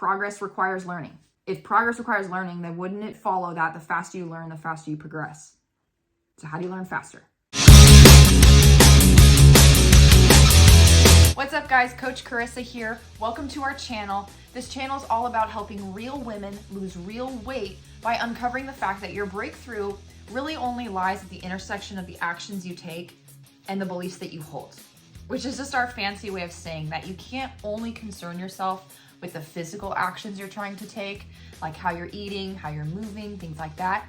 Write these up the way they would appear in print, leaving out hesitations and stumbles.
progress requires learning. If progress requires learning, then wouldn't it follow that the faster you learn, the faster you progress? So how do you learn faster? What's up, guys? Coach Carissa here. Welcome to our channel. This channel is all about helping real women lose real weight by uncovering the fact that your breakthrough really only lies at the intersection of the actions you take and the beliefs that you hold, which is just our fancy way of saying that you can't only concern yourself with the physical actions you're trying to take, like how you're eating, how you're moving, things like that,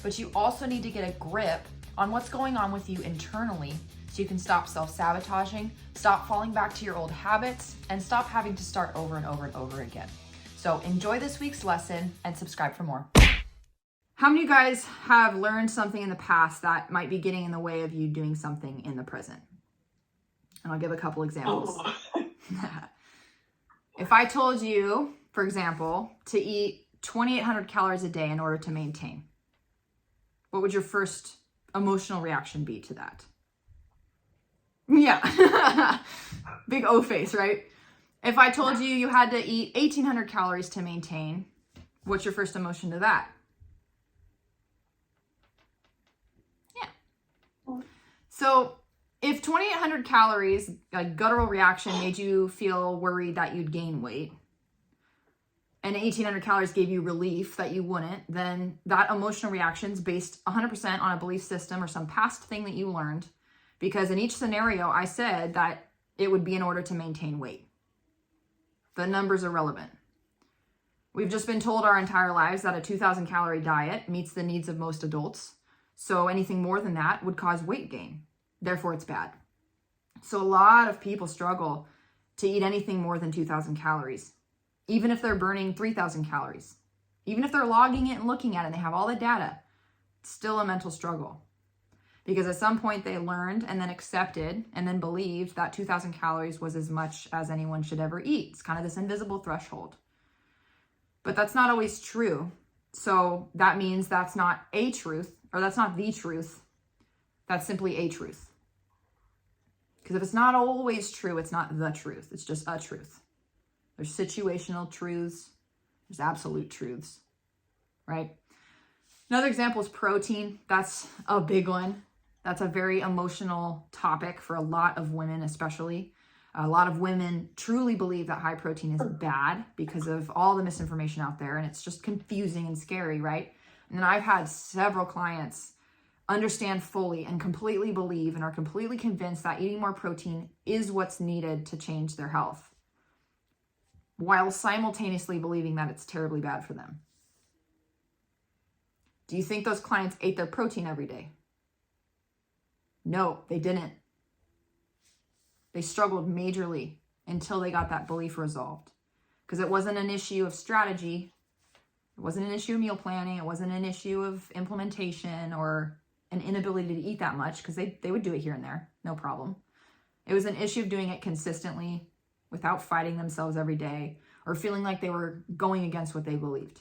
but you also need to get a grip on what's going on with you internally so you can stop self-sabotaging, stop falling back to your old habits, and stop having to start over and over and over again. So enjoy this week's lesson and subscribe for more. How many of you guys have learned something in the past that might be getting in the way of you doing something in the present? And I'll give a couple examples. If I told you, for example, to eat 2,800 calories a day in order to maintain, what would your first emotional reaction be to that? Yeah, big O face, right? If I told you you had to eat 1,800 calories to maintain, what's your first emotion to that? Yeah. So if 2,800 calories, like guttural reaction, made you feel worried that you'd gain weight, and 1,800 calories gave you relief that you wouldn't, then that emotional reaction is based 100% on a belief system or some past thing that you learned. Because in each scenario, I said that it would be in order to maintain weight. The numbers are relevant. We've just been told our entire lives that a 2,000 calorie diet meets the needs of most adults. So anything more than that would cause weight gain. Therefore, it's bad. So a lot of people struggle to eat anything more than 2,000 calories, even if they're burning 3,000 calories. Even if they're logging it and looking at it and they have all the data, it's still a mental struggle. Because at some point they learned and then accepted and then believed that 2,000 calories was as much as anyone should ever eat. It's kind of this invisible threshold. But that's not always true. So that means that's not a truth, or that's not the truth. That's simply a truth. Because if it's not always true, it's not the truth. It's just a truth. There's situational truths. There's absolute truths, right? Another example is protein. That's a big one. That's a very emotional topic for a lot of women, especially. A lot of women truly believe that high protein is bad because of all the misinformation out there, and it's just confusing and scary, right? And then I've had several clients understand fully and completely believe and are completely convinced that eating more protein is what's needed to change their health, while simultaneously believing that it's terribly bad for them. Do you think those clients ate their protein every day? No, they didn't. They struggled majorly until they got that belief resolved. Because it wasn't an issue of strategy. It wasn't an issue of meal planning. It wasn't an issue of implementation or an inability to eat that much, because they would do it here and there, no problem. It was an issue of doing it consistently without fighting themselves every day or feeling like they were going against what they believed.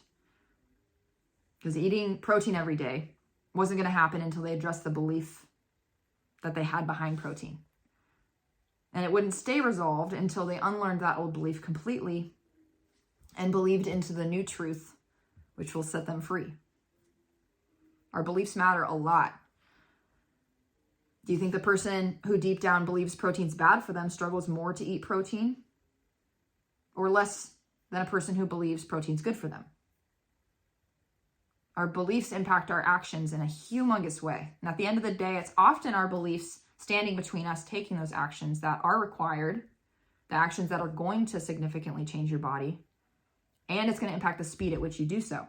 Because eating protein every day wasn't going to happen until they addressed the belief that they had behind protein. And it wouldn't stay resolved until they unlearned that old belief completely and believed into the new truth, which will set them free. Our beliefs matter a lot. Do you think the person who deep down believes protein's bad for them struggles more to eat protein, or less than a person who believes protein's good for them? Our beliefs impact our actions in a humongous way. And at the end of the day, it's often our beliefs standing between us taking those actions that are required, the actions that are going to significantly change your body, and it's going to impact the speed at which you do so.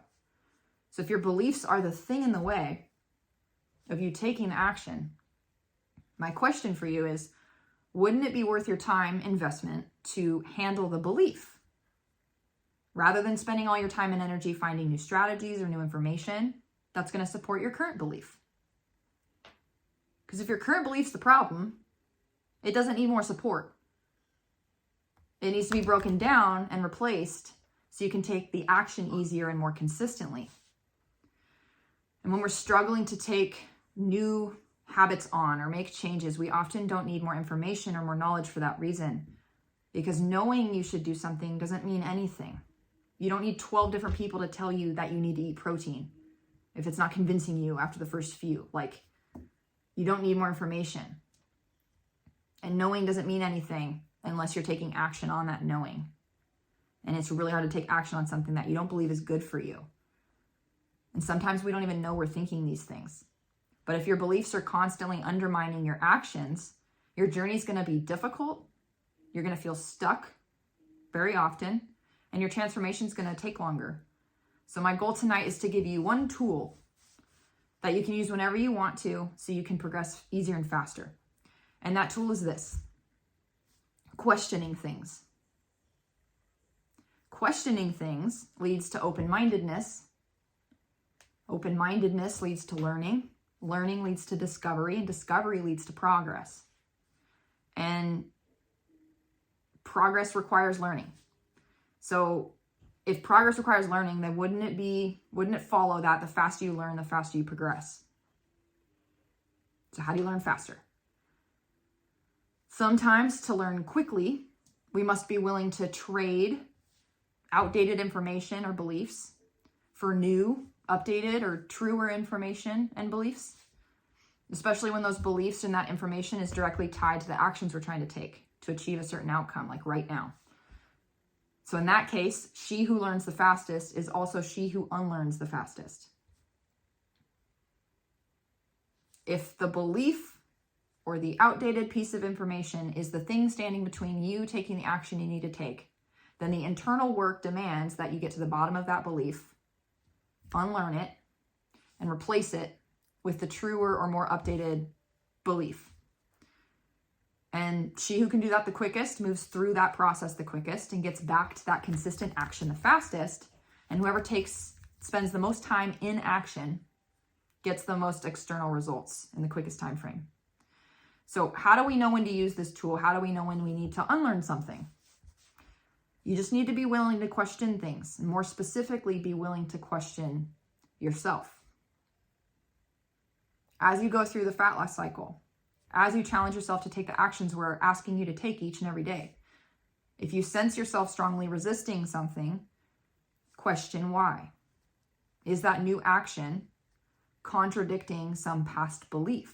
So if your beliefs are the thing in the way of you taking action, my question for you is, wouldn't it be worth your time investment to handle the belief? Rather than spending all your time and energy finding new strategies or new information that's going to support your current belief. Because if your current belief's the problem, it doesn't need more support. It needs to be broken down and replaced so you can take the action easier and more consistently. And when we're struggling to take new habits on or make changes, we often don't need more information or more knowledge for that reason. Because knowing you should do something doesn't mean anything. You don't need 12 different people to tell you that you need to eat protein if it's not convincing you after the first few. Like, you don't need more information. And knowing doesn't mean anything unless you're taking action on that knowing. And it's really hard to take action on something that you don't believe is good for you. And sometimes we don't even know we're thinking these things. But if your beliefs are constantly undermining your actions, your journey is going to be difficult. You're going to feel stuck very often, and your transformation is going to take longer. So my goal tonight is to give you one tool that you can use whenever you want to so you can progress easier and faster. And that tool is this: questioning things. Questioning things leads to open-mindedness. Open-mindedness leads to learning. Learning leads to discovery, and discovery leads to progress. And progress requires learning. So if progress requires learning, then wouldn't it follow that the faster you learn, the faster you progress? So how do you learn faster? Sometimes to learn quickly, we must be willing to trade outdated information or beliefs for new, updated, or truer information and beliefs, especially when those beliefs and that information is directly tied to the actions we're trying to take to achieve a certain outcome, like right now. So in that case, she who learns the fastest is also she who unlearns the fastest. If the belief or the outdated piece of information is the thing standing between you taking the action you need to take, then the internal work demands that you get to the bottom of that belief, unlearn it, and replace it with the truer or more updated belief. And she who can do that the quickest moves through that process the quickest and gets back to that consistent action the fastest. And whoever spends the most time in action gets the most external results in the quickest time frame. So how do we know when to use this tool? How do we know when we need to unlearn something? You just need to be willing to question things, and more specifically, be willing to question yourself. As you go through the fat loss cycle, as you challenge yourself to take the actions we're asking you to take each and every day, if you sense yourself strongly resisting something, question why. Is that new action contradicting some past belief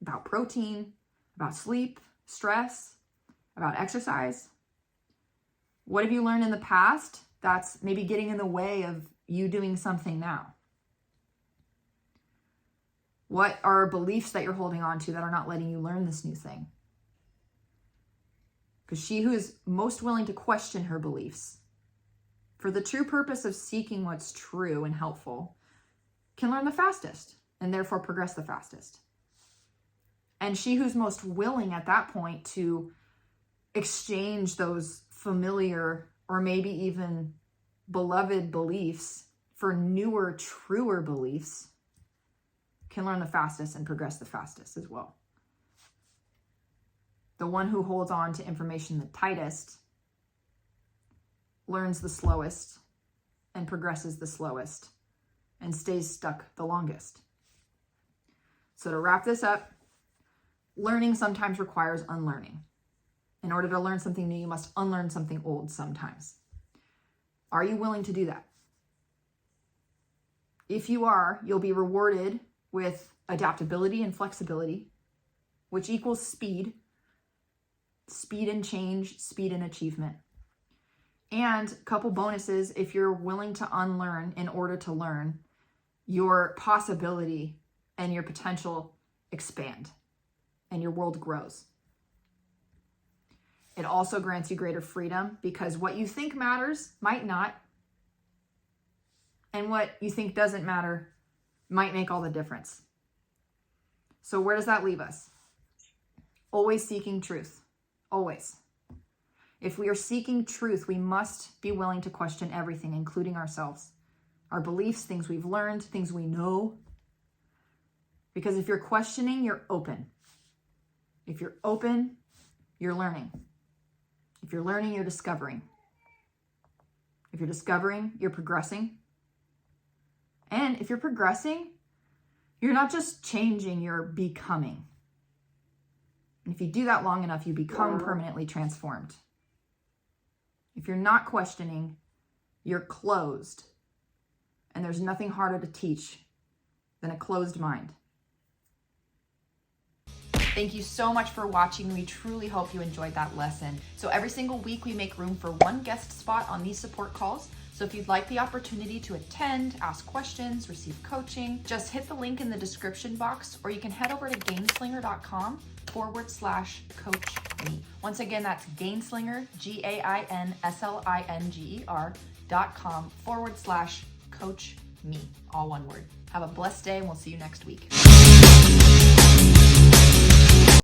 about protein, about sleep, stress, about exercise? What have you learned in the past that's maybe getting in the way of you doing something now? What are beliefs that you're holding on to that are not letting you learn this new thing? Because she who is most willing to question her beliefs for the true purpose of seeking what's true and helpful can learn the fastest and therefore progress the fastest. And she who's most willing at that point to exchange those familiar or maybe even beloved beliefs for newer, truer beliefs can learn the fastest and progress the fastest as well. The one who holds on to information the tightest learns the slowest and progresses the slowest and stays stuck the longest. So to wrap this up, learning sometimes requires unlearning. In order to learn something new, you must unlearn something old sometimes. Are you willing to do that? If you are, you'll be rewarded with adaptability and flexibility, which equals speed and change, speed and achievement. And a couple bonuses: if you're willing to unlearn in order to learn, your possibility and your potential expand and your world grows. It also grants you greater freedom because what you think matters might not, and what you think doesn't matter might make all the difference. So where does that leave us? Always seeking truth. Always. If we are seeking truth, we must be willing to question everything, including ourselves, our beliefs, things we've learned, things we know. Because if you're questioning, you're open. If you're open, you're learning. If you're learning, you're discovering. If you're discovering, you're progressing. And if you're progressing, you're not just changing, you're becoming. And if you do that long enough, you become permanently transformed. If you're not questioning, You're closed. And there's nothing harder to teach than a closed mind. Thank you so much for watching. We truly hope you enjoyed that lesson. So every single week we make room for one guest spot on these support calls. So if you'd like the opportunity to attend, ask questions, receive coaching, just hit the link in the description box, or you can head over to gainslinger.com/coach-me. Once again, that's Gainslinger, GAINSLINGER.com/coach-me, all one word. Have a blessed day and we'll see you next week.